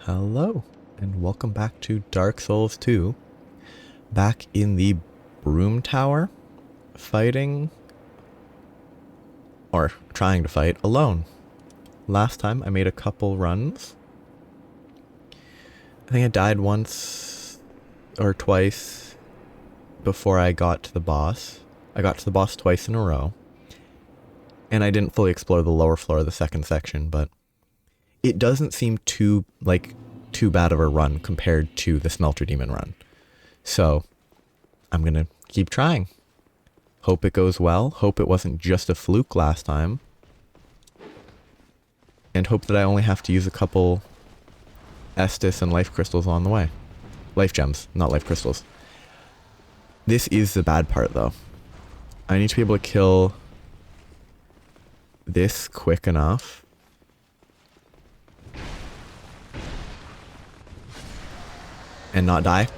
Hello, and welcome back to Dark Souls 2. Back in the Broom Tower, fighting, or trying to fight, Allone. Last time I made a couple runs. I think I died once or twice before I got to the boss. I got to the boss twice in a row. And I didn't fully explore the lower floor of the second section, but it doesn't seem too bad of a run compared to the Smelter Demon run. So I'm gonna keep trying. Hope it goes well. Hope it wasn't just a fluke last time. And hope that I only have to use a couple Estus and life crystals on the way. Life gems, not life crystals. This is the bad part though. I need to be able to kill this quick enough and not die.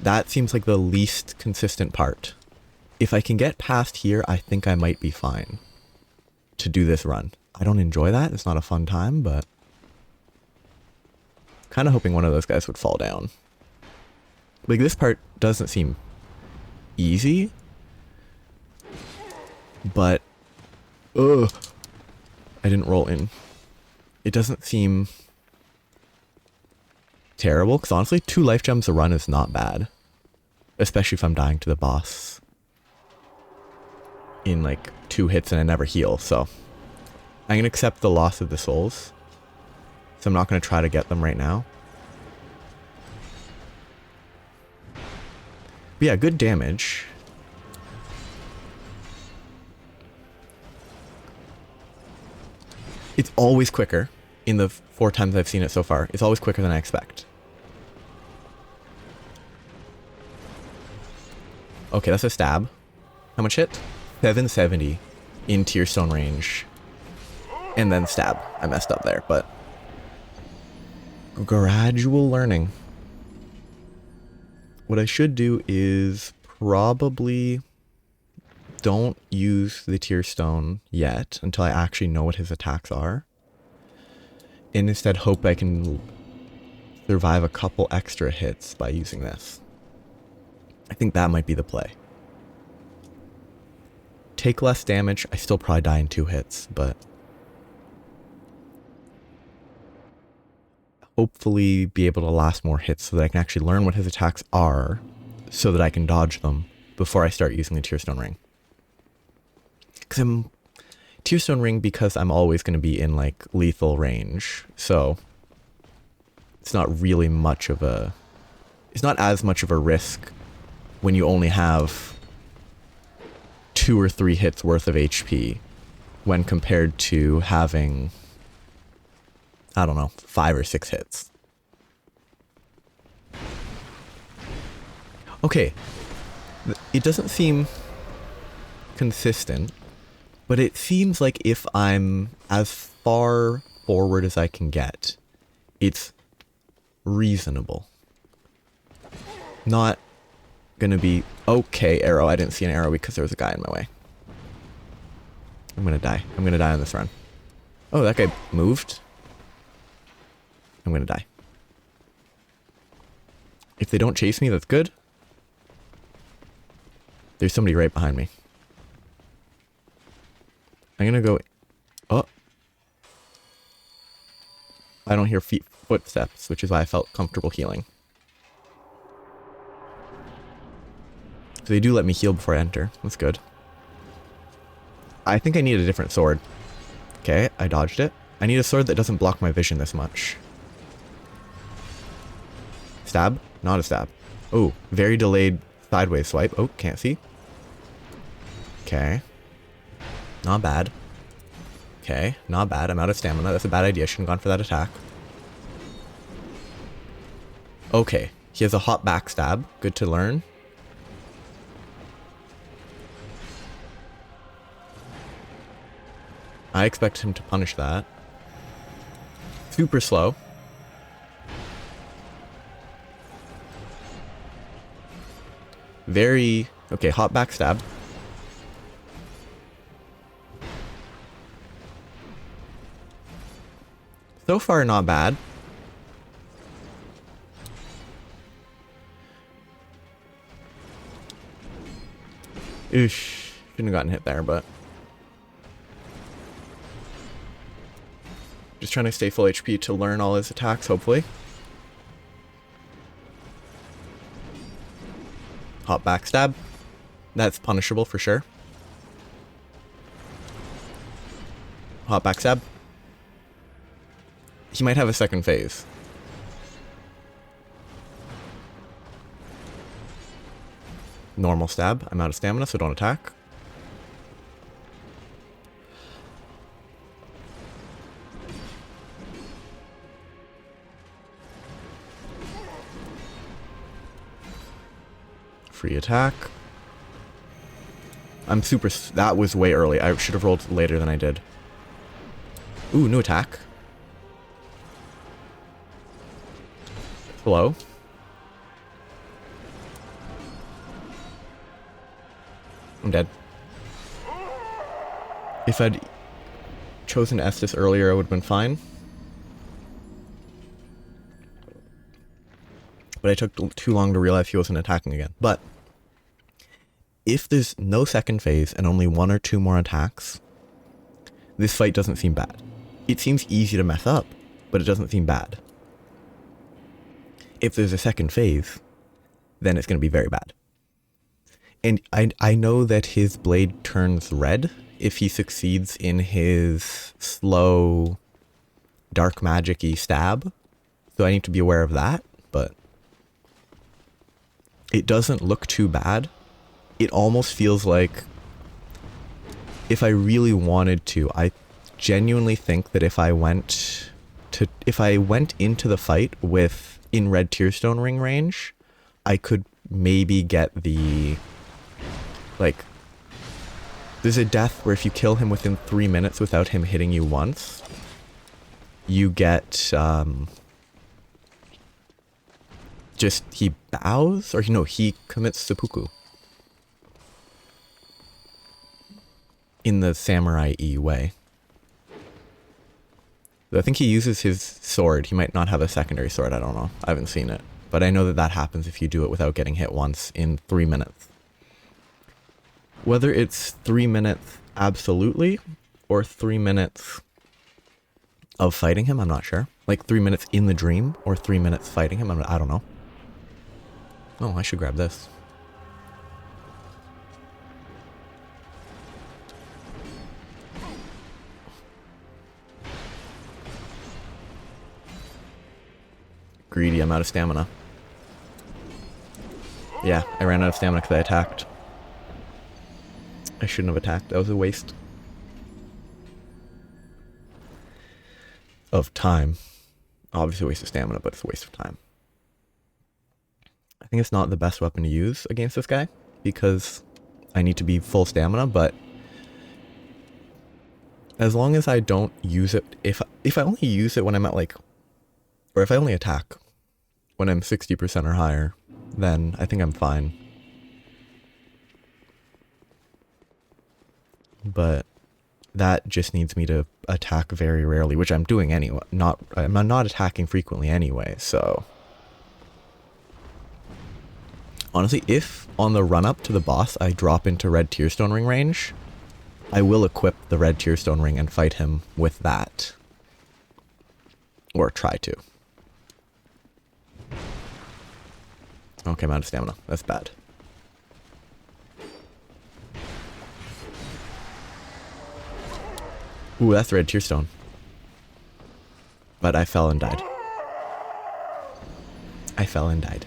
That seems like the least consistent part. If I can get past here, I think I might be fine to do this run. I don't enjoy that. It's not a fun time, but kind of hoping one of those guys would fall down. Like, this part doesn't seem easy, but I didn't roll in. It doesn't seem terrible, because honestly, 2 life gems a run is not bad. Especially if I'm dying to the boss in like 2 hits and I never heal, so I'm gonna accept the loss of the souls. So I'm not gonna try to get them right now. But yeah, good damage. It's always quicker. In the 4 times I've seen it so far, it's always quicker than I expect. Okay, that's a stab. How much hit? 770 in Tear Stone range. And then stab. I messed up there, but gradual learning. What I should do is probably don't use the Tear Stone yet until I actually know what his attacks are. And instead hope I can survive a couple extra hits by using this. I think that might be the play. Take less damage. I still probably die in 2 hits, but hopefully be able to last more hits so that I can actually learn what his attacks are so that I can dodge them before I start using the Tear Stone Ring. Tear Stone Ring, because I'm always going to be in like lethal range, so it's not really much of a, it's not as much of a risk when you only have 2 or 3 hits worth of HP when compared to having, I don't know, 5 or 6 hits. Okay, it doesn't seem consistent, but it seems like if I'm as far forward as I can get, it's reasonable. Not gonna be, okay, arrow. I didn't see an arrow because there was a guy in my way. I'm gonna die. I'm gonna die on this run. Oh, that guy moved. I'm gonna die. If they don't chase me, that's good. There's somebody right behind me. I'm gonna go, oh. I don't hear footsteps, which is why I felt comfortable healing. So they do let me heal before I enter. That's good. I think I need a different sword. Okay, I dodged it. I need a sword that doesn't block my vision this much. Stab? Not a stab. Oh, very delayed sideways swipe. Oh, can't see. Okay. Not bad. Okay, not bad. I'm out of stamina. That's a bad idea. Shouldn't have gone for that attack. Okay, he has a hot backstab. Good to learn. I expect him to punish that. Super slow. Very... okay, hot backstab. So far, not bad. Oosh. Shouldn't have gotten hit there, but... Just trying to stay full HP to learn all his attacks, hopefully. Hot backstab. That's punishable for sure. Hot backstab. He might have a second phase. Normal stab. I'm out of stamina, so don't attack. Free attack. I'm super... That was way early. I should have rolled later than I did. Ooh, new attack. Hello. I'm dead. If I'd chosen Estus earlier, I would have been fine. But I took too long to realize he wasn't attacking again. But if there's no second phase and only 1 or 2 more attacks, this fight doesn't seem bad. It seems easy to mess up, but it doesn't seem bad. If there's a second phase, then it's going to be very bad. And I know that his blade turns red if he succeeds in his slow, dark magic-y stab. So I need to be aware of that, but it doesn't look too bad. It almost feels like if I really wanted to, I genuinely think that if I went into the fight with in red Tearstone ring range, I could maybe get the, like, there's a death where if you kill him within 3 minutes without him hitting you once, you get, just, he bows? Or, no, he commits seppuku. In the samurai-y way. I think he uses his sword. He might not have a secondary sword, I don't know. I haven't seen it. But I know that that happens if you do it without getting hit once in 3 minutes. Whether it's 3 minutes absolutely, or 3 minutes of fighting him, I'm not sure. Like 3 minutes in the dream, or 3 minutes fighting him, I don't know. Oh, I should grab this. Greedy, I'm out of stamina. Yeah, I ran out of stamina because I attacked. I shouldn't have attacked, that was a waste of time. Obviously a waste of stamina, but it's a waste of time. I think it's not the best weapon to use against this guy, because I need to be full stamina, but as long as I don't use it, if I only use it when I'm at like, or if I only attack when I'm 60% or higher, then I think I'm fine. But that just needs me to attack very rarely, which I'm doing anyway. I'm not attacking frequently anyway, so. Honestly, if on the run up to the boss I drop into red Tearstone ring range, I will equip the red Tearstone ring and fight him with that. Or try to. Okay, I'm out of stamina. That's bad. Ooh, that's the red Tearstone. But I fell and died. I fell and died.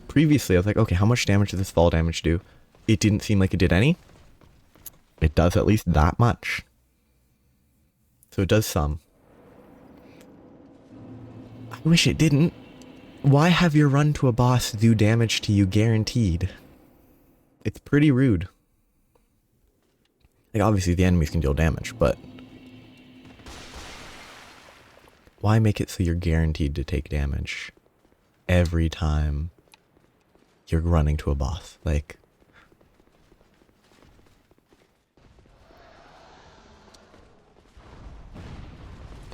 Previously, I was like, okay, how much damage does this fall damage do? It didn't seem like it did any. It does at least that much. So it does some. I wish it didn't. Why have your run to a boss do damage to you guaranteed? It's pretty rude. Like, obviously the enemies can deal damage, but why make it so you're guaranteed to take damage every time you're running to a boss? Like,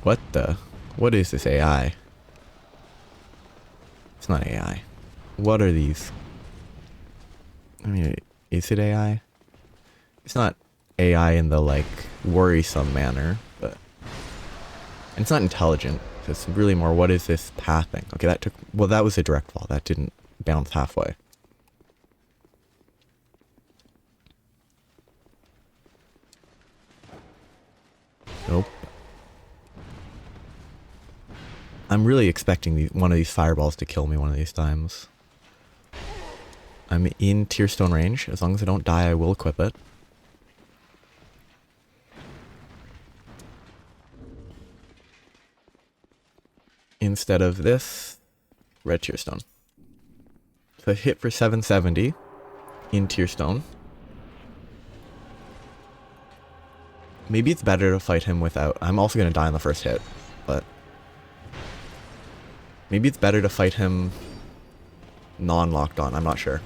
what is this AI? It's not AI. What are these? I mean, is it AI? It's not AI in the, like, worrisome manner, but... And it's not intelligent. It's really more, what is this path thing? Okay, that took... Well, that was a direct fall. That didn't bounce halfway. Nope. I'm really expecting one of these fireballs to kill me one of these times. I'm in Tearstone range. As long as I don't die, I will equip it. Instead of this, red Tearstone. So I hit for 770 in Tearstone. Maybe it's better to fight him without... I'm also going to die on the first hit, but... Maybe it's better to fight him non-locked on. I'm not sure.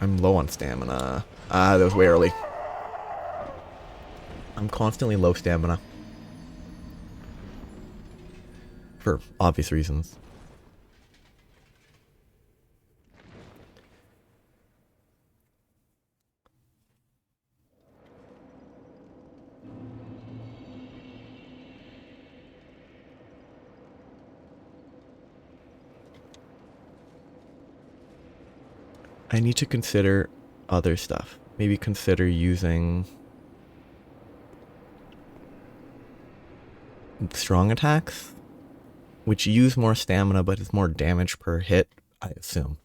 I'm low on stamina. That was way early. I'm constantly low stamina. For obvious reasons. I need to consider other stuff. Maybe consider using strong attacks, which use more stamina but is more damage per hit, I assume.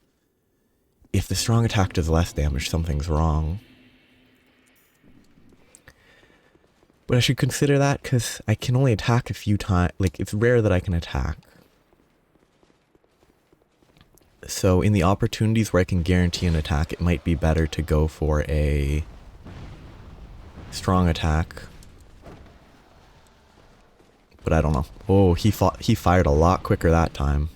If the strong attack does less damage, something's wrong. But I should consider that because I can only attack a few times. Like, it's rare that I can attack. So in the opportunities where I can guarantee an attack, it might be better to go for a strong attack. But I don't know. Oh, he fired a lot quicker that time.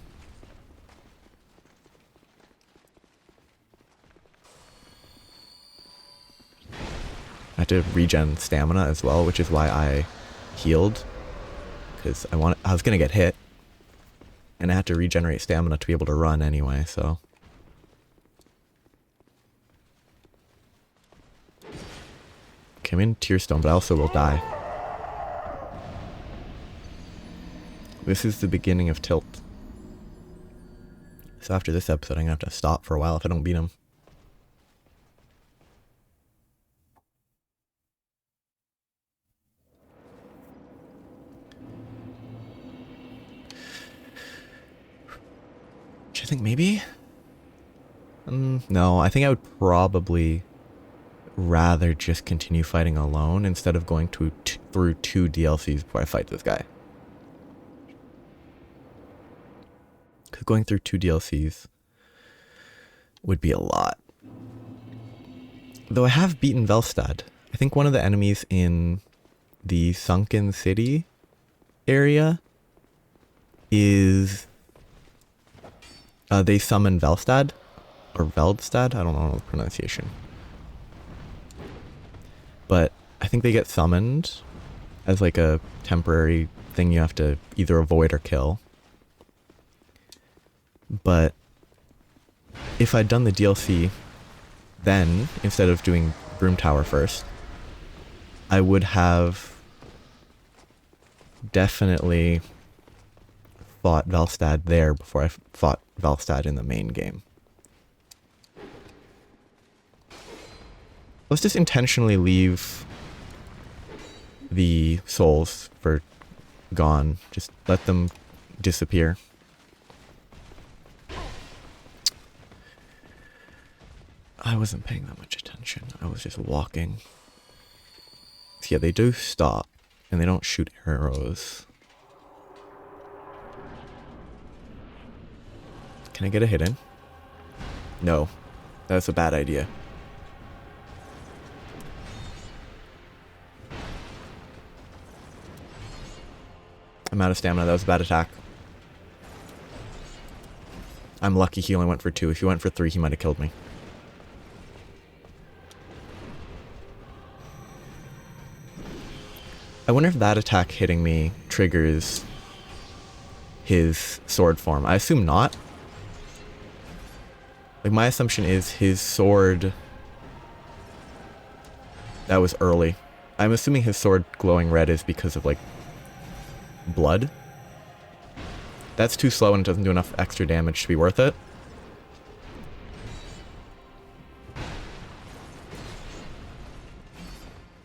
I had to regen stamina as well, which is why I healed. Because I was gonna get hit. And I had to regenerate stamina to be able to run anyway, so... Okay, I'm in Tearstone, but I also will die. This is the beginning of Tilt. So after this episode, I'm gonna have to stop for a while if I don't beat him. I think maybe? No, I think I would probably rather just continue fighting Allone instead of going through 2 DLCs before I fight this guy. Because going through 2 DLCs would be a lot. Though I have beaten Velstad. I think one of the enemies in the Sunken City area is... they summon Velstad, or Veldstad, I don't know the pronunciation. But I think they get summoned as like a temporary thing you have to either avoid or kill. But if I'd done the DLC then, instead of doing Broom Tower first, I would have definitely fought Velstad there before I fought Velstad in the main game. Let's just intentionally leave the souls for gone. Just let them disappear. I wasn't paying that much attention. I was just walking. So yeah, they do stop, and they don't shoot arrows. Can I get a hit in? No. That's a bad idea. I'm out of stamina. That was a bad attack. I'm lucky he only went for 2. If he went for 3, he might have killed me. I wonder if that attack hitting me triggers his sword form. I assume not. Like, my assumption is his sword... That was early. I'm assuming his sword glowing red is because of, like, blood. That's too slow and it doesn't do enough extra damage to be worth it.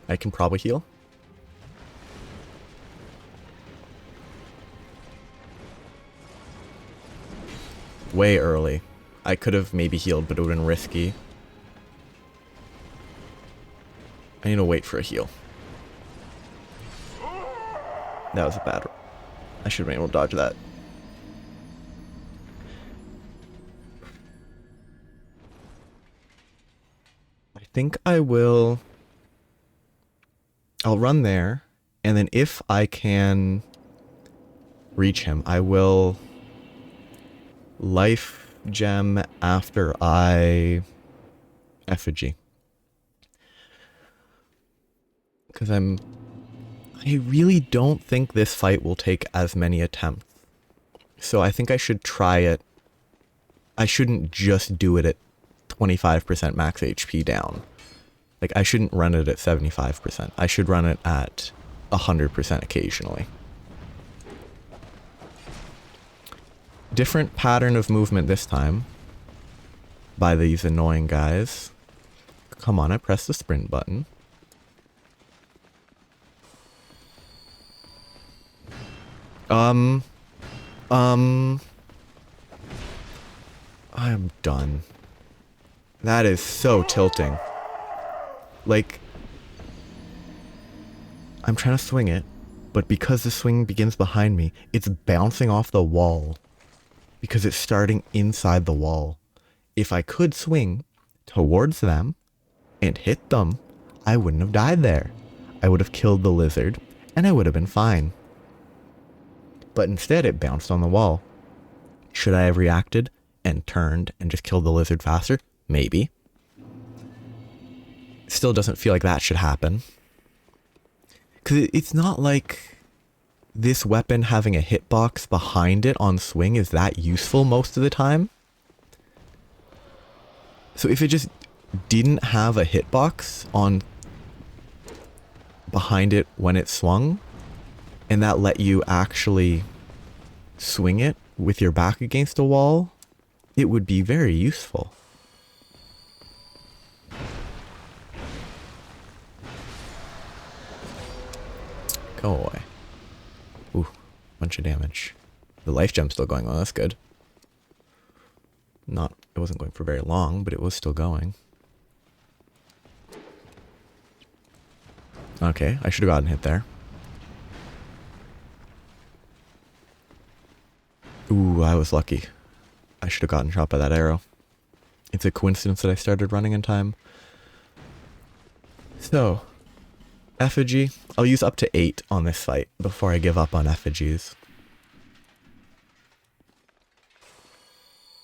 I can probably heal. Way early. I could have maybe healed, but it would have been risky. I need to wait for a heal. That was a bad... I should have been able to dodge that. I think I will... I'll run there, and then if I can reach him, I will life gem after I effigy. Because I really don't think this fight will take as many attempts. So I think I should try it. I shouldn't just do it at 25% max HP down. Like, I shouldn't run it at 75%. I should run it at 100% occasionally. Different pattern of movement this time. By these annoying guys. Come on, I pressed the sprint button. I'm done. That is so tilting. Like, I'm trying to swing it, but because the swing begins behind me, it's bouncing off the wall. Because it's starting inside the wall. If I could swing towards them and hit them, I wouldn't have died there. I would have killed the lizard, and I would have been fine. But instead it bounced on the wall. Should I have reacted and turned and just killed the lizard faster? Maybe. Still doesn't feel like that should happen. Because it's not like this weapon having a hitbox behind it on swing is that useful most of the time. So if it just didn't have a hitbox on behind it when it swung, and that let you actually swing it with your back against a wall, it would be very useful. Go away. Ooh, bunch of damage. The life gem's still going on, that's good. It wasn't going for very long, but it was still going. Okay, I should have gotten hit there. Ooh, I was lucky. I should have gotten shot by that arrow. It's a coincidence that I started running in time. So, effigy. I'll use up to 8 on this fight before I give up on effigies.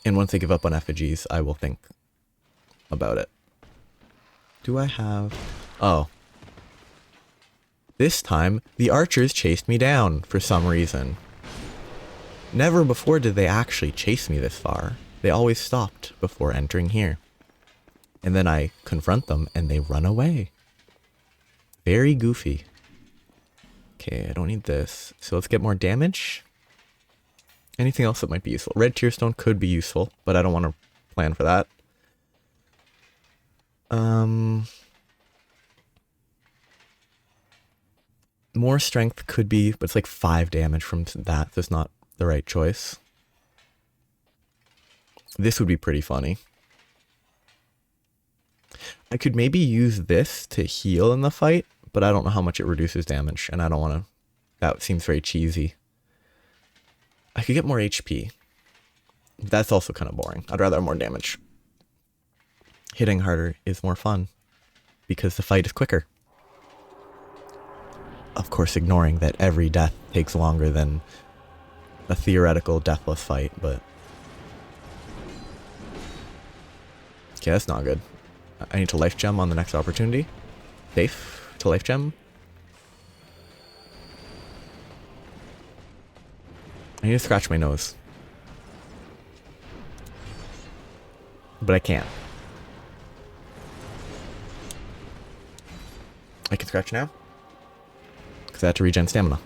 And once I give up on effigies, I will think about it. Do I have... Oh. This time, the archers chased me down for some reason. Never before did they actually chase me this far. They always stopped before entering here. And then I confront them and they run away. Very goofy. Okay, I don't need this. So let's get more damage. Anything else that might be useful? Red Tearstone could be useful, but I don't want to plan for that. More strength could be, but it's like 5 damage from that. That's not the right choice. This would be pretty funny. I could maybe use this to heal in the fight, but I don't know how much it reduces damage, and I don't want to... That seems very cheesy. I could get more HP. That's also kind of boring. I'd rather have more damage. Hitting harder is more fun, because the fight is quicker. Of course, ignoring that every death takes longer than a theoretical deathless fight, but... Okay, that's not good. I need to life gem on the next opportunity. Safe to life gem. I need to scratch my nose. but I can't. I can scratch now. Because I had to regen stamina.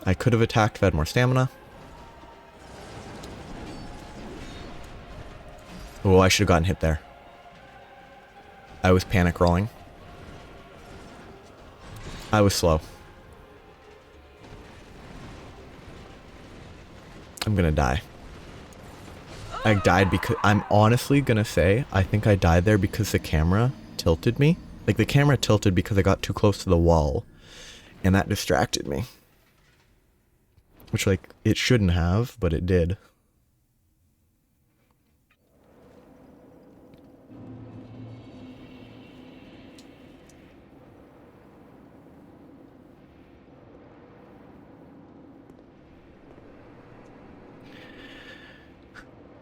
I could have attacked if I had more stamina. Oh, I should have gotten hit there. I was panic rolling. I was slow. I'm gonna die. I died because... I'm honestly gonna say, I think I died there because the camera tilted me. Like, the camera tilted because I got too close to the wall. And that distracted me. Which, like, it shouldn't have, but it did.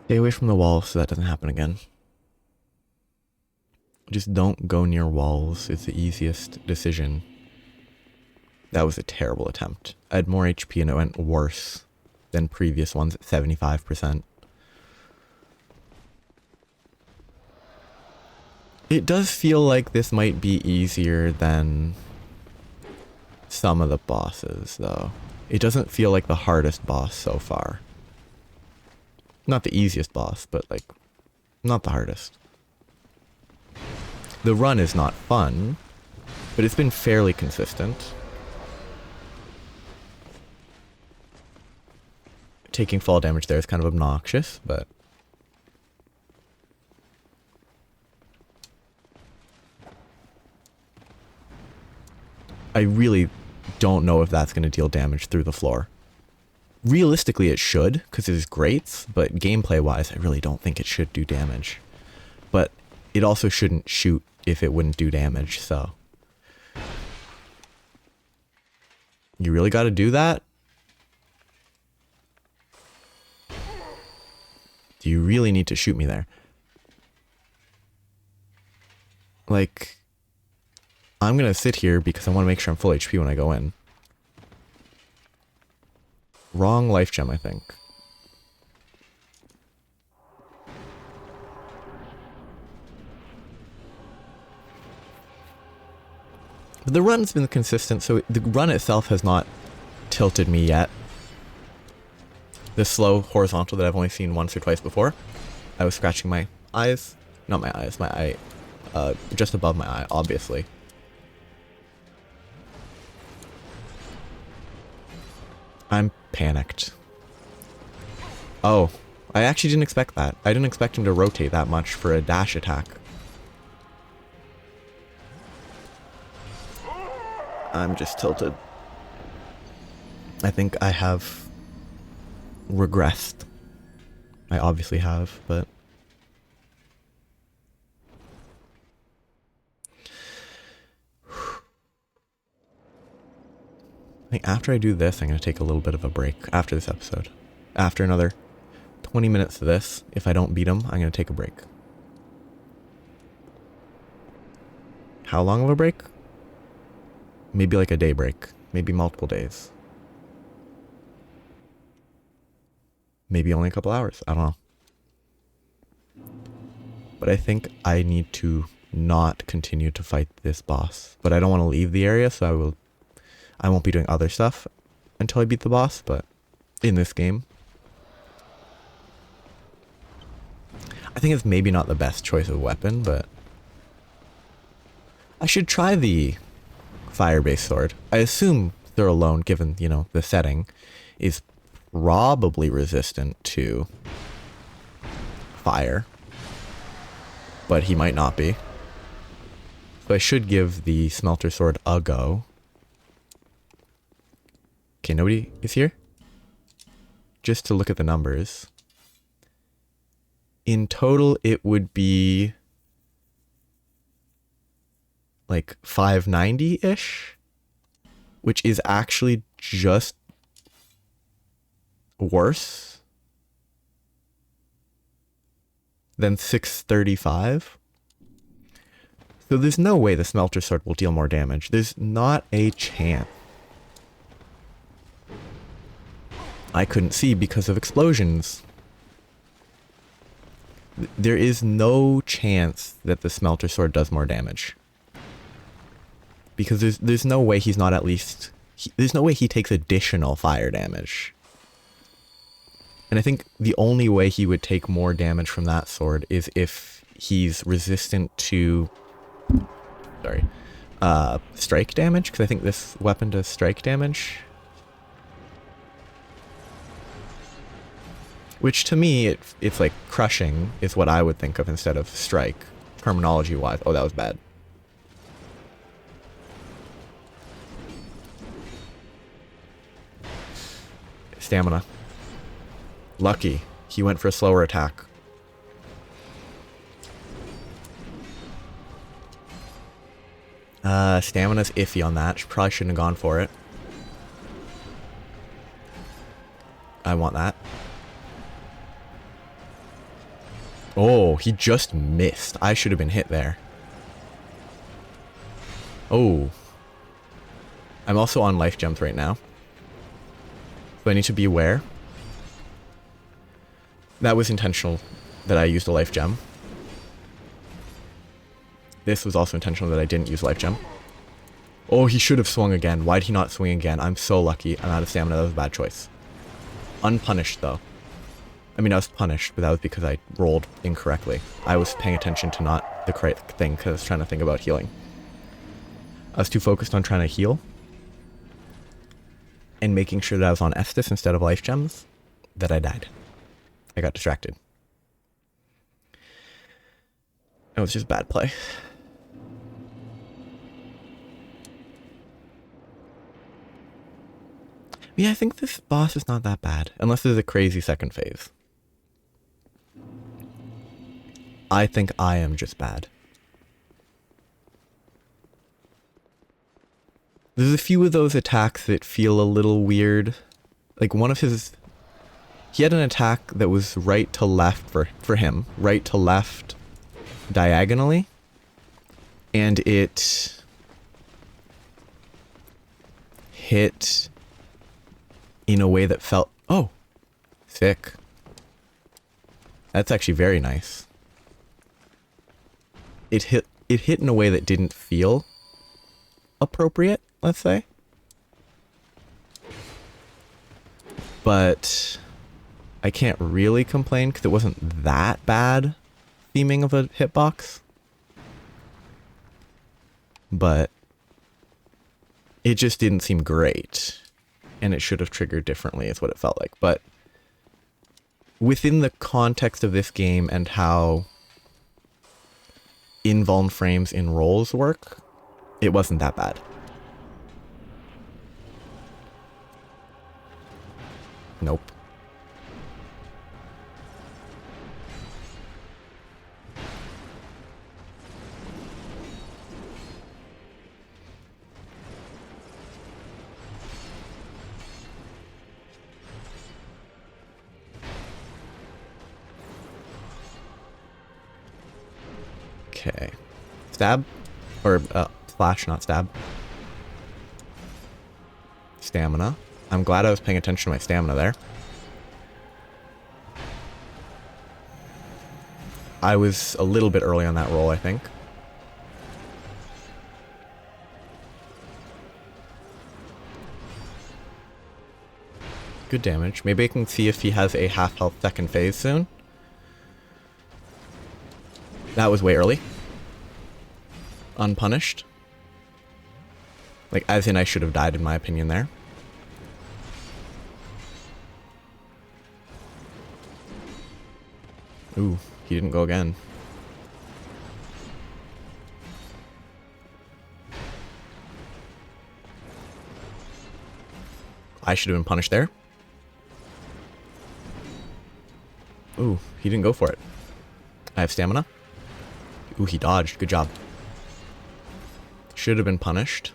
Stay away from the wall so that doesn't happen again. Just don't go near walls. It's the easiest decision. That was a terrible attempt. I had more HP and it went worse than previous ones at 75%. It does feel like this might be easier than some of the bosses, though. It doesn't feel like the hardest boss so far. Not the easiest boss, but, like, not the hardest. The run is not fun, but it's been fairly consistent. Taking fall damage there is kind of obnoxious, but... I really don't know if that's going to deal damage through the floor. Realistically, it should, because it is great, but gameplay-wise, I really don't think it should do damage. But it also shouldn't shoot if it wouldn't do damage, so... You really gotta do that? Do you really need to shoot me there? Like... I'm gonna sit here because I want to make sure I'm full HP when I go in. Wrong life gem, I think. But the run's been consistent, so the run itself has not tilted me yet. The slow horizontal that I've only seen once or twice before. I was scratching my eyes. Not my eyes, my eye. Just above my eye, obviously. I'm panicked. Oh, I actually didn't expect that. I didn't expect him to rotate that much for a dash attack. I'm just tilted. I think I have regressed. I obviously have, but... I think after I do this, I'm going to take a little bit of a break after this episode. After another 20 minutes of this, if I don't beat him, I'm going to take a break. How long of a break? Maybe like a day break. Maybe multiple days. Maybe only a couple hours. I don't know. But I think I need to not continue to fight this boss. But I don't want to leave the area, so I won't be doing other stuff until I beat the boss, but in this game. I think it's maybe not the best choice of weapon, but I should try the fire-based sword. I assume they're Allone, given, you know, the setting, is probably resistant to fire, but he might not be. So I should give the smelter sword a go. Okay, nobody is here? Just to look at the numbers. In total, it would be like 590-ish, which is actually just worse than 635. So there's no way the smelter sword will deal more damage. There's not a chance. I couldn't see because of explosions. There is no chance that the Smelter Sword does more damage. Because there's no way he's not at least... there's no way he takes additional fire damage. And I think the only way he would take more damage from that sword is if he's resistant to... sorry. Strike damage? Because I think this weapon does strike damage. Which to me, it's like crushing is what I would think of instead of strike, terminology-wise. Oh, that was bad. Stamina. Lucky. He went for a slower attack. Stamina's iffy on that. Probably shouldn't have gone for it. I want that. Oh, he just missed. I should have been hit there. Oh. I'm also on life gems right now. So I need to be aware. That was intentional that I used a life gem. This was also intentional that I didn't use life gem. Oh, he should have swung again. Why'd he not swing again? I'm so lucky. I'm out of stamina. That was a bad choice. Unpunished, though. I mean, I was punished, but that was because I rolled incorrectly. I was paying attention to not the correct thing because I was trying to think about healing. I was too focused on trying to heal and making sure that I was on Estus instead of life gems that I died. I got distracted. It was just bad play. Yeah, I think this boss is not that bad, unless there's a crazy second phase. I think I am just bad. There's a few of those attacks that feel a little weird. Like one of his... he had an attack that was right to left for him. Right to left diagonally. And it... hit... in a way that felt... oh! Sick. That's actually very nice. It hit in a way that didn't feel appropriate, let's say. But I can't really complain because it wasn't that bad theming of a hitbox. But it just didn't seem great. And it should have triggered differently is what it felt like. But within the context of this game and how invuln frames in rolls work, it wasn't that bad. Nope. Okay. Stab? Or, slash, not stab. Stamina. I'm glad I was paying attention to my stamina there. I was a little bit early on that roll, I think. Good damage. Maybe I can see if he has a half health second phase soon. That was way early. Unpunished. Like, as in I should have died in my opinion there. Ooh, he didn't go again. I should have been punished there. Ooh, he didn't go for it. I have stamina. Ooh, he dodged. Good job. Should have been punished.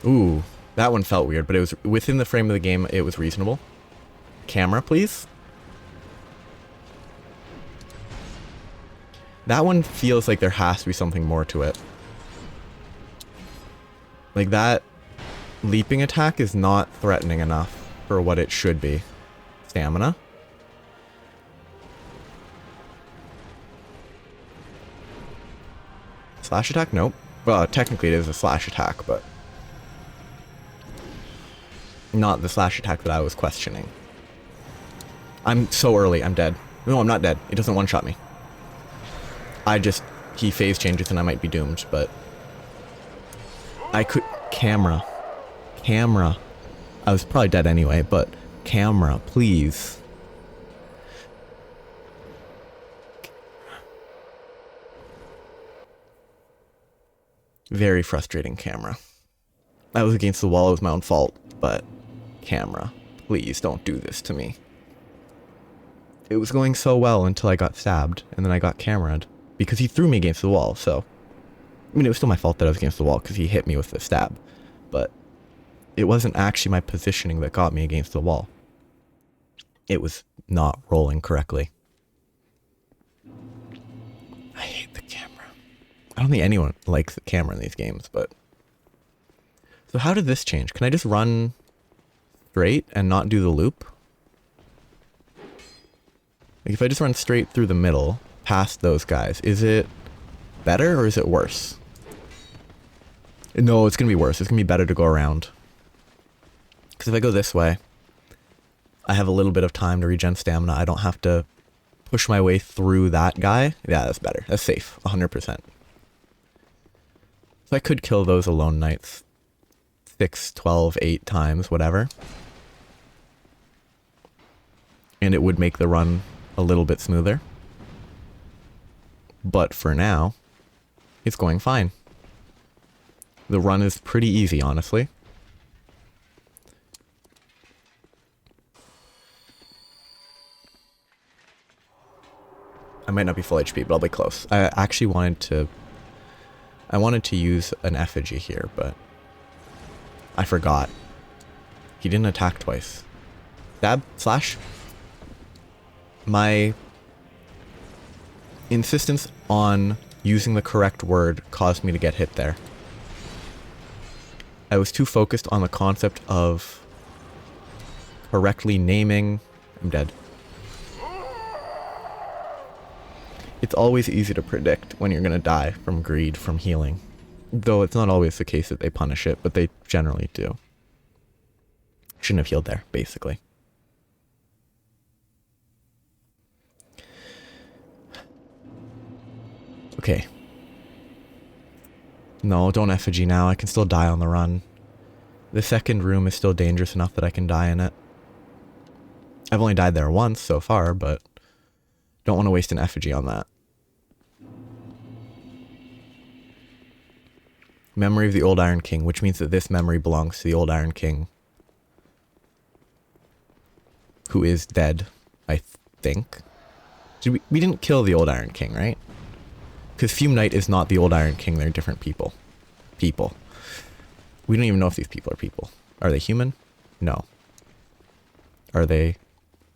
Ooh, that one felt weird, but it was within the frame of the game. It was reasonable. Camera, please. That one feels like there has to be something more to it. Like that leaping attack is not threatening enough for what it should be. Stamina. slash attack? Nope. Well, technically it is a slash attack, but not the slash attack that I was questioning. I'm so early. I'm dead. No, I'm not dead. It doesn't one-shot me. He phase changes and I might be doomed, but I could... Camera. I was probably dead anyway, but camera, please. Very frustrating, camera. I was against the wall, it was my own fault, but camera, please don't do this to me. It was going so well until I got stabbed, and then I got camera'd, because he threw me against the wall, so... I mean, it was still my fault that I was against the wall, because he hit me with the stab, but it wasn't actually my positioning that got me against the wall. It was not rolling correctly. I hate the camera. I don't think anyone likes the camera in these games, but... So how did this change? Can I just run straight and not do the loop? Like if I just run straight through the middle, past those guys, is it better or is it worse? No, it's going to be worse. It's going to be better to go around. Because if I go this way, I have a little bit of time to regen stamina. I don't have to push my way through that guy. Yeah, that's better. That's safe. 100%. So I could kill those Allone knights 6, 12, 8 times, whatever. And it would make the run a little bit smoother. But for now, it's going fine. The run is pretty easy, honestly. I might not be full HP, but I'll be close. I actually wanted to use an effigy here, but I forgot. He didn't attack twice. Stab? Slash? My insistence on using the correct word caused me to get hit there. I was too focused on the concept of correctly naming... I'm dead. It's always easy to predict when you're going to die from greed, from healing. Though it's not always the case that they punish it, but they generally do. Shouldn't have healed there, basically. Okay. No, don't effigy now. I can still die on the run. The second room is still dangerous enough that I can die in it. I've only died there once so far, but don't want to waste an effigy on that. Memory of the Old Iron King, which means that this memory belongs to the Old Iron King. Who is dead, I think. We didn't kill the Old Iron King, right? Because Fume Knight is not the Old Iron King, they're different people. We don't even know if these people are people. Are they human? No. Are they...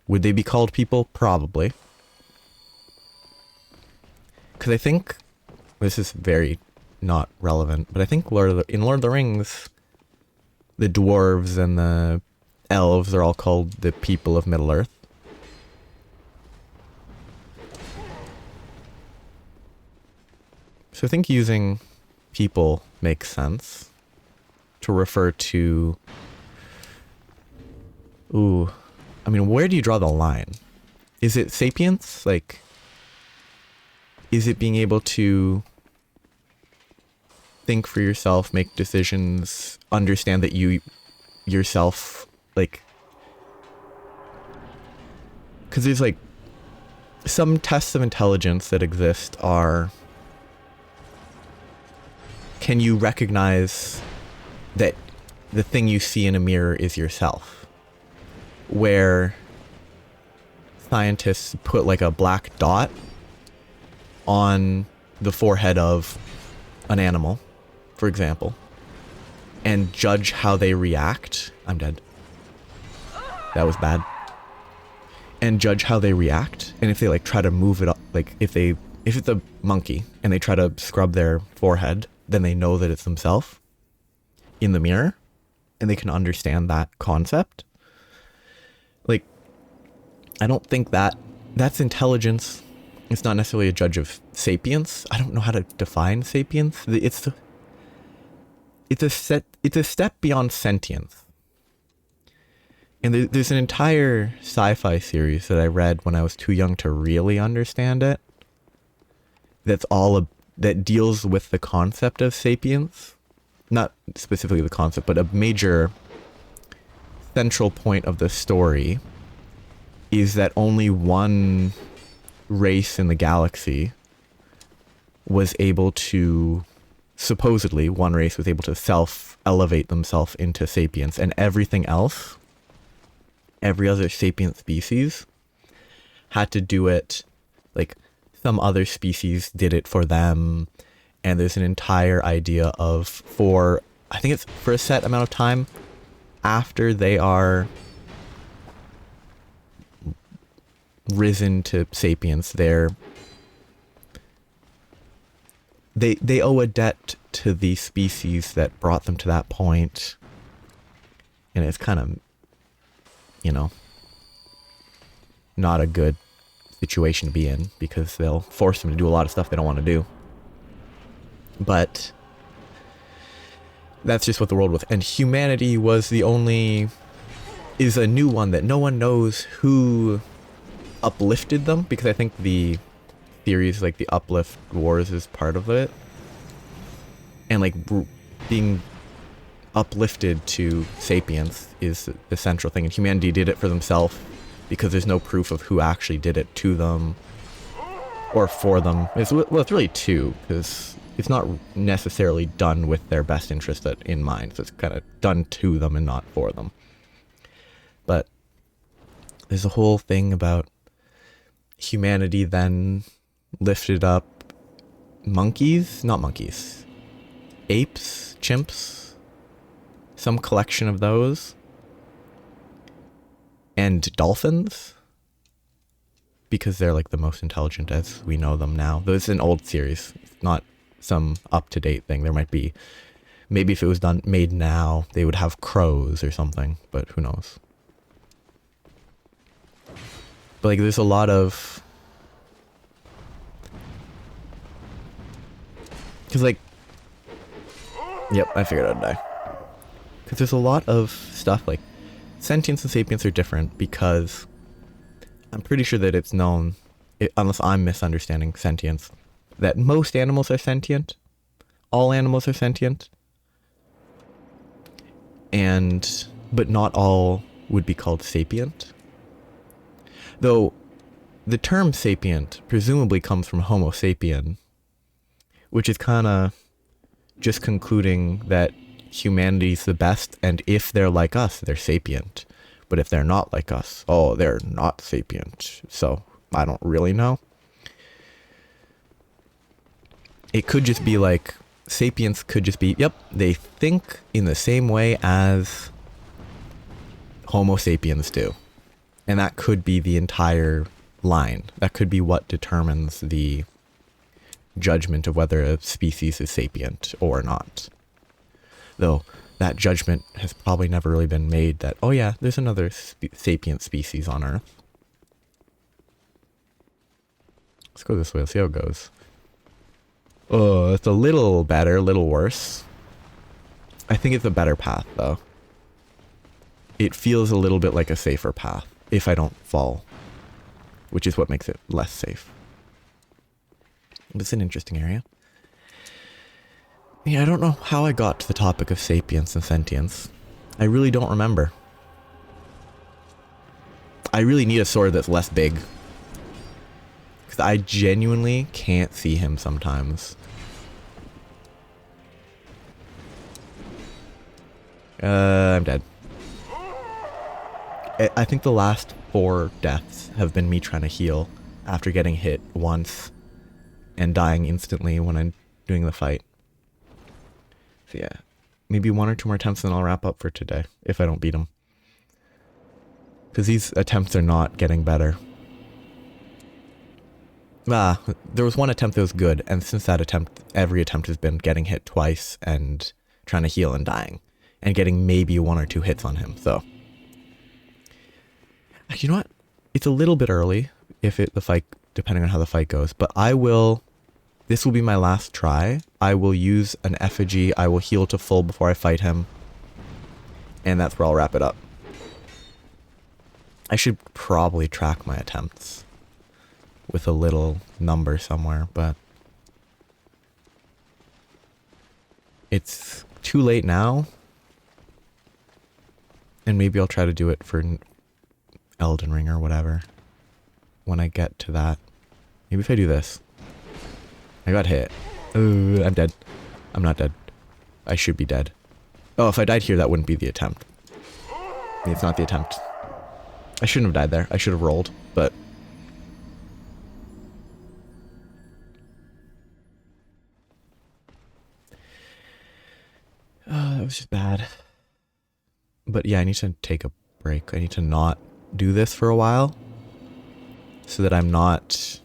Would they be called people? Probably. Because I think... This is very not relevant, but I think in Lord of the Rings, the dwarves and the elves are all called the people of Middle-earth. So I think using people makes sense to refer to... Ooh. I mean, where do you draw the line? Is it sapience? Like, is it being able to think for yourself, make decisions, understand that you yourself, like... Because there's, like, some tests of intelligence that exist are... Can you recognize that the thing you see in a mirror is yourself? Where scientists put like a black dot on the forehead of an animal, for example, and judge how they react. I'm dead. That was bad. And judge how they react. And if they like try to move it up, like if it's a monkey and they try to scrub their forehead, then they know that it's themselves in the mirror and they can understand that concept. Like, I don't think that's intelligence It's not necessarily a judge of sapience. I don't know how to define sapience. It's a step beyond sentience. And there's an entire sci-fi series that I read when I was too young to really understand it. That deals with the concept of sapience. Not specifically the concept, but a major central point of the story is that only one race in the galaxy was able to, supposedly, one race was able to self-elevate themselves into sapience, and everything else, every other sapient species, had to do it, like, some other species did it for them, and there's an entire idea of, I think it's for a set amount of time, after they are risen to sapience, they owe a debt to the species that brought them to that point. And it's kind of, not a good situation to be in, because they'll force them to do a lot of stuff they don't want to do. But that's just what the world was. And humanity is a new one that no one knows who uplifted them, because I think the theories like the uplift wars is part of it. And like being uplifted to sapience is the central thing. And humanity did it for themselves because there's no proof of who actually did it to them or for them. It's really two, because it's not necessarily done with their best interest in mind. So it's kind of done to them and not for them. But there's a whole thing about humanity then lifted up apes, chimps, some collection of those, and dolphins, because they're like the most intelligent as we know them now. Though it's an old series, not some up-to-date thing. There might be, maybe if it was made now, they would have crows or something, but who knows. But like there's a lot of, because like, yep, I figured I'd die. Because there's a lot of stuff like sentience and sapience are different, because I'm pretty sure that it's known, unless I'm misunderstanding sentience, that most animals are sentient. All animals are sentient. But not all would be called sapient. Though the term sapient presumably comes from Homo sapien, which is kind of just concluding that humanity's the best, and if they're like us, they're sapient. But if they're not like us, they're not sapient. So I don't really know. It could just be like, sapience could just be, yep, they think in the same way as Homo sapiens do. And that could be the entire line. That could be what determines the judgment of whether a species is sapient or not. Though that judgment has probably never really been made that, oh yeah, there's another sapient species on Earth. Let's go this way, let's see how it goes. Oh, it's a little better, a little worse. I think it's a better path, though. It feels a little bit like a safer path, if I don't fall. Which is what makes it less safe. It's an interesting area. Yeah, I don't know how I got to the topic of sapience and sentience. I really don't remember. I really need a sword that's less big. Because I genuinely can't see him sometimes. I'm dead. I think the last 4 deaths have been me trying to heal after getting hit once and dying instantly when I'm doing the fight. So yeah, maybe 1 or 2 more attempts and I'll wrap up for today, if I don't beat him. Because these attempts are not getting better. There was one attempt that was good, and since that attempt, every attempt has been getting hit twice and trying to heal and dying. And getting maybe 1 or 2 hits on him, so. You know what? It's a little bit early, if the fight depending on how the fight goes. But I will... This will be my last try. I will use an effigy. I will heal to full before I fight him. And that's where I'll wrap it up. I should probably track my attempts with a little number somewhere, but it's too late now. And maybe I'll try to do it for Elden Ring or whatever when I get to that. Maybe if I do this. I got hit. I'm dead. I'm not dead. I should be dead. Oh, if I died here, that wouldn't be the attempt. I mean, it's not the attempt. I shouldn't have died there. I should have rolled, but... Oh, that was just bad. But yeah, I need to take a break. I need to not do this for a while. So that I'm not...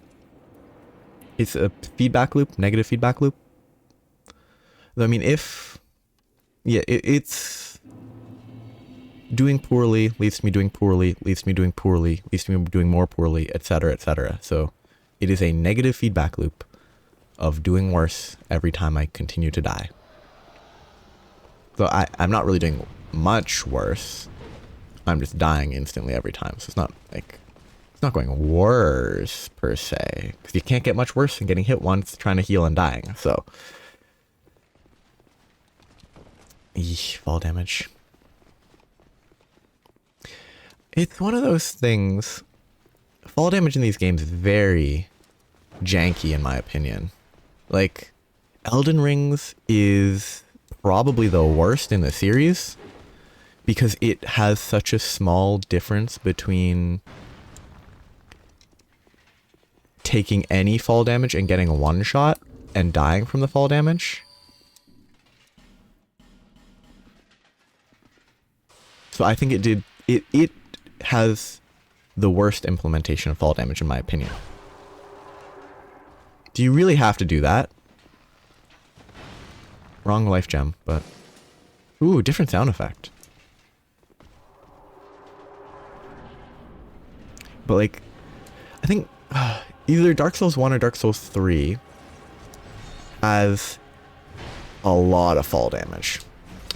It's a feedback loop, negative feedback loop. I mean, if... Yeah, it's... Doing poorly leads to me doing poorly, leads to me doing poorly, leads to me doing more poorly, etc., etc. So it is a negative feedback loop of doing worse every time I continue to die. So I'm not really doing much worse. I'm just dying instantly every time. So it's not like... It's not going worse, per se. Because you can't get much worse than getting hit once, trying to heal and dying. So... Eesh, fall damage. It's one of those things... Fall damage in these games is very janky, in my opinion. Like, Elden Rings is probably the worst in the series. Because it has such a small difference between... taking any fall damage and getting one shot and dying from the fall damage. So I think it has the worst implementation of fall damage in my opinion. Do you really have to do that? Wrong life gem, but... Ooh, different sound effect. But like, I think... either Dark Souls 1 or Dark Souls 3 has a lot of fall damage.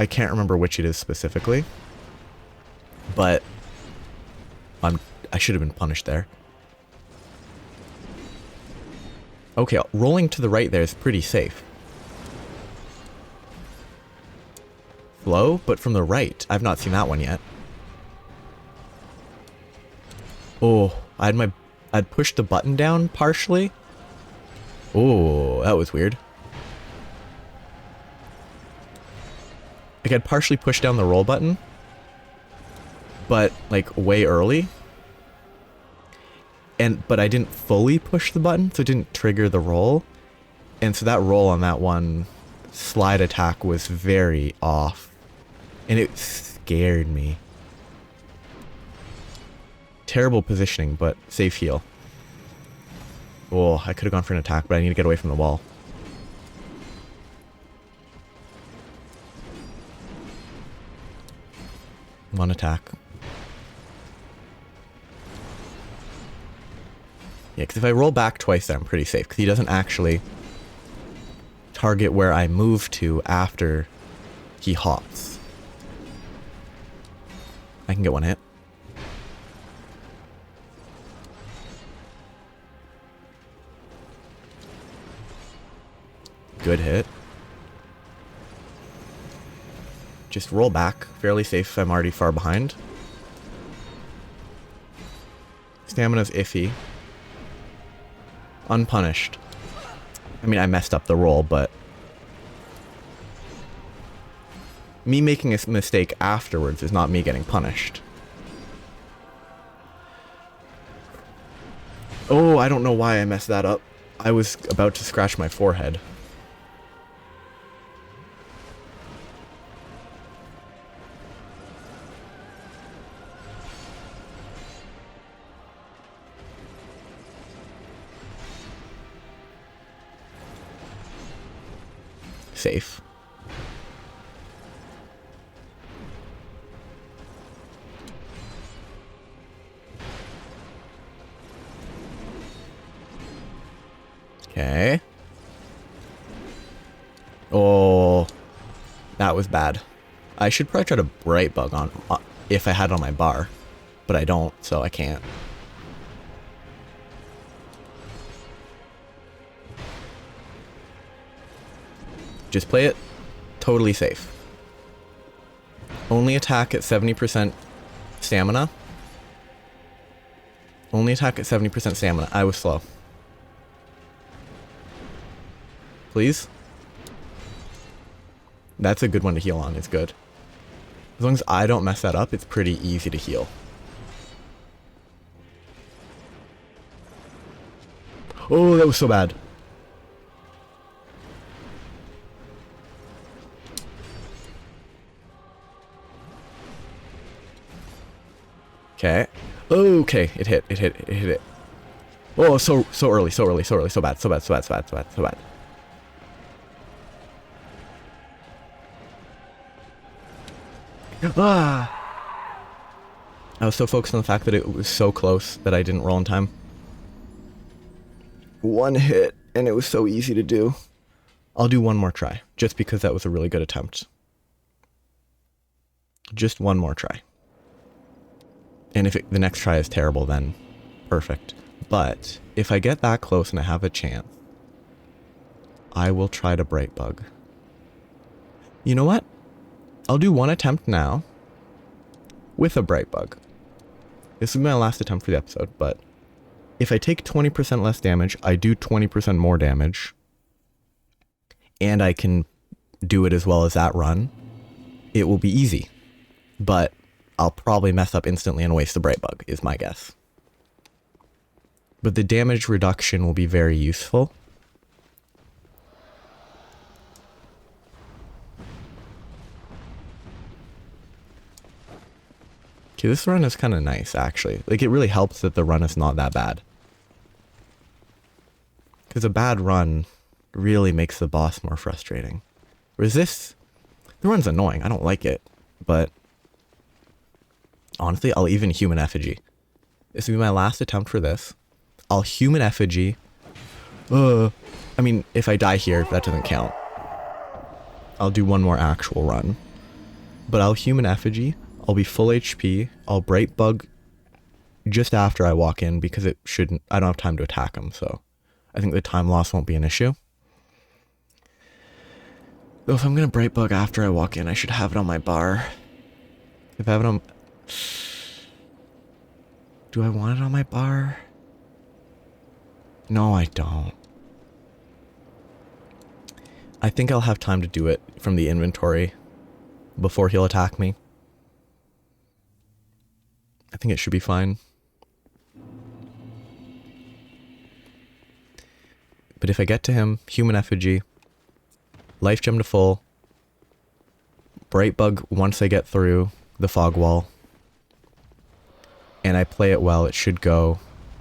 I can't remember which it is specifically, but I should have been punished there. Okay, rolling to the right there is pretty safe. Flow, but from the right. I've not seen that one yet. Oh, I'd pushed the button down partially. Oh, that was weird. Like I'd partially pushed down the roll button, but like way early. But I didn't fully push the button, so it didn't trigger the roll. And so that roll on that one slide attack was very off. And it scared me. Terrible positioning, but safe heal. Oh, I could have gone for an attack, but I need to get away from the wall. One attack. Yeah, because if I roll back twice there, I'm pretty safe. Because he doesn't actually target where I move to after he hops. I can get one hit. Good hit. Just roll back. Fairly safe. I'm already far behind. Stamina's iffy. Unpunished. I mean, I messed up the roll, but... me making a mistake afterwards is not me getting punished. Oh, I don't know why I messed that up. I was about to scratch my forehead. Safe. Okay. Oh, that was bad. I should probably try to bright bug on if I had it on my bar, but I don't, so I can't. Just play it totally safe. Only attack at 70% stamina. Only attack at 70% stamina. I was slow. Please? That's a good one to heal on. It's good. As long as I don't mess that up, it's pretty easy to heal. Oh, that was so bad. Okay. Okay, it hit. It hit it. Oh, so early, so bad. Ah! I was so focused on the fact that it was so close that I didn't roll in time. One hit, and it was so easy to do. I'll do one more try, just because that was a really good attempt. Just one more try. And if the next try is terrible, then perfect. But if I get that close and I have a chance, I will try to bright bug. You know what? I'll do one attempt now with a bright bug. This is my last attempt for the episode, but if I take 20% less damage, I do 20% more damage, and I can do it as well as that run, it will be easy. But I'll probably mess up instantly and waste the bright bug, is my guess. But the damage reduction will be very useful. Okay, this run is kind of nice, actually. Like, it really helps that the run is not that bad. Because a bad run really makes the boss more frustrating. Whereas this, the run's annoying. I don't like it, but honestly, I'll even human effigy. This will be my last attempt for this. I'll human effigy. I mean, if I die here, that doesn't count. I'll do one more actual run. But I'll human effigy. I'll be full HP. I'll bright bug just after I walk in because it shouldn't. I don't have time to attack him, so I think the time loss won't be an issue. Though if I'm gonna bright bug after I walk in, I should have it on my bar. If I have it on, do I want it on my bar? No, I don't. I think I'll have time to do it from the inventory before he'll attack me. I think it should be fine. But if I get to him, human effigy, life gem to full, bright bug once I get through the fog wall, and I play it well, it should go.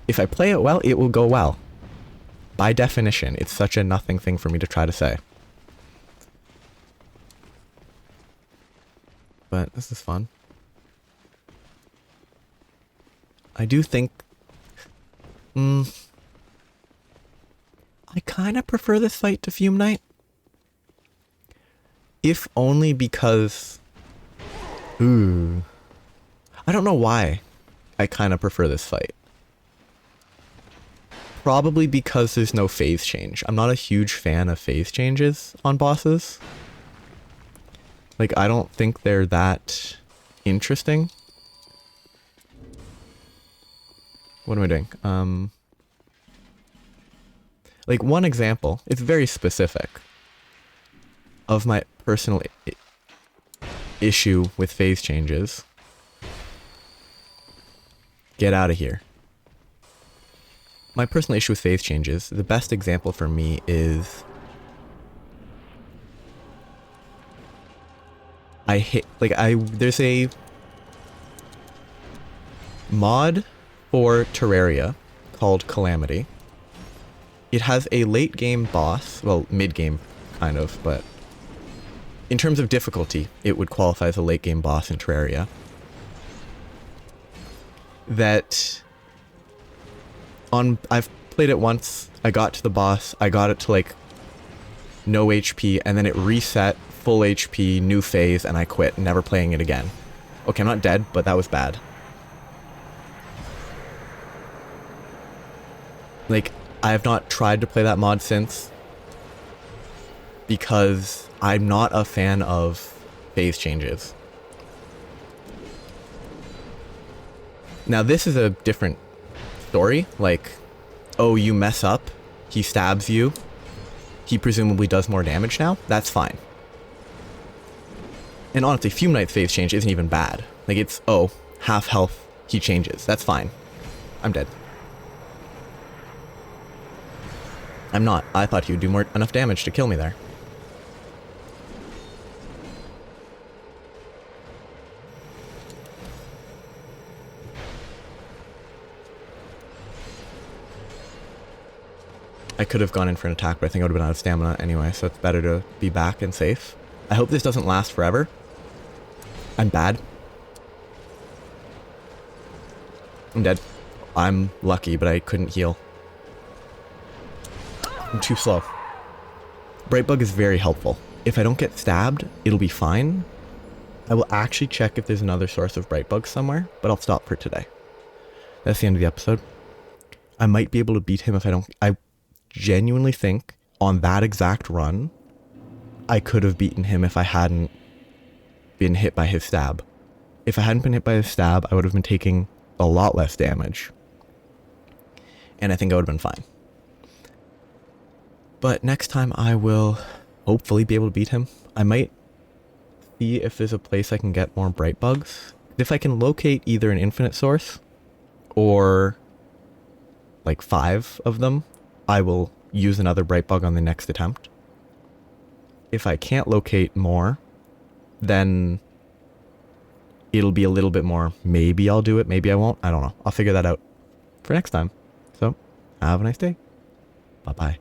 If I play it well, it will go well. By definition, it's such a nothing thing for me to try to say. But this is fun. I do think I kind of prefer this fight to Fume Knight. If only because I don't know why I kind of prefer this fight. Probably because there's no phase change. I'm not a huge fan of phase changes on bosses. Like, I don't think they're that interesting. What am I doing? Like, one example, it's very specific, of my personal issue with phase changes. Get out of here. My personal issue with phase changes, the best example for me is there's a mod for Terraria called Calamity. It has a late game boss, well, mid game kind of, but in terms of difficulty, it would qualify as a late game boss in Terraria. I've played it once I got to the boss, I got it to like no HP, and then it reset, full HP, new phase, and I quit, never playing it again. Okay, I'm not dead, but that was bad. Like, I have not tried to play that mod since, because I'm not a fan of phase changes. Now, this is a different story. Like, oh, you mess up, he stabs you, he presumably does more damage now. That's fine. And honestly, Fume Knight's phase change isn't even bad. Like, it's, oh, half health, he changes. That's fine. I'm dead. I'm not. I thought he would do enough damage to kill me there. I could have gone in for an attack, but I think I would have been out of stamina anyway, so it's better to be back and safe. I hope this doesn't last forever. I'm bad. I'm dead. I'm lucky, but I couldn't heal. I'm too slow. Brightbug is very helpful. If I don't get stabbed, it'll be fine. I will actually check if there's another source of Brightbug somewhere, but I'll stop for today. That's the end of the episode. I might be able to beat him if I don't... I genuinely think on that exact run, I could have beaten him if I hadn't been hit by his stab. If I hadn't been hit by his stab, I would have been taking a lot less damage. And I think I would have been fine. But next time I will hopefully be able to beat him. I might see if there's a place I can get more bright bugs. If I can locate either an infinite source or like 5 of them, I will use another bright bug on the next attempt. If I can't locate more, then it'll be a little bit more. Maybe I'll do it, maybe I won't. I don't know. I'll figure that out for next time. So, have a nice day. Bye-bye.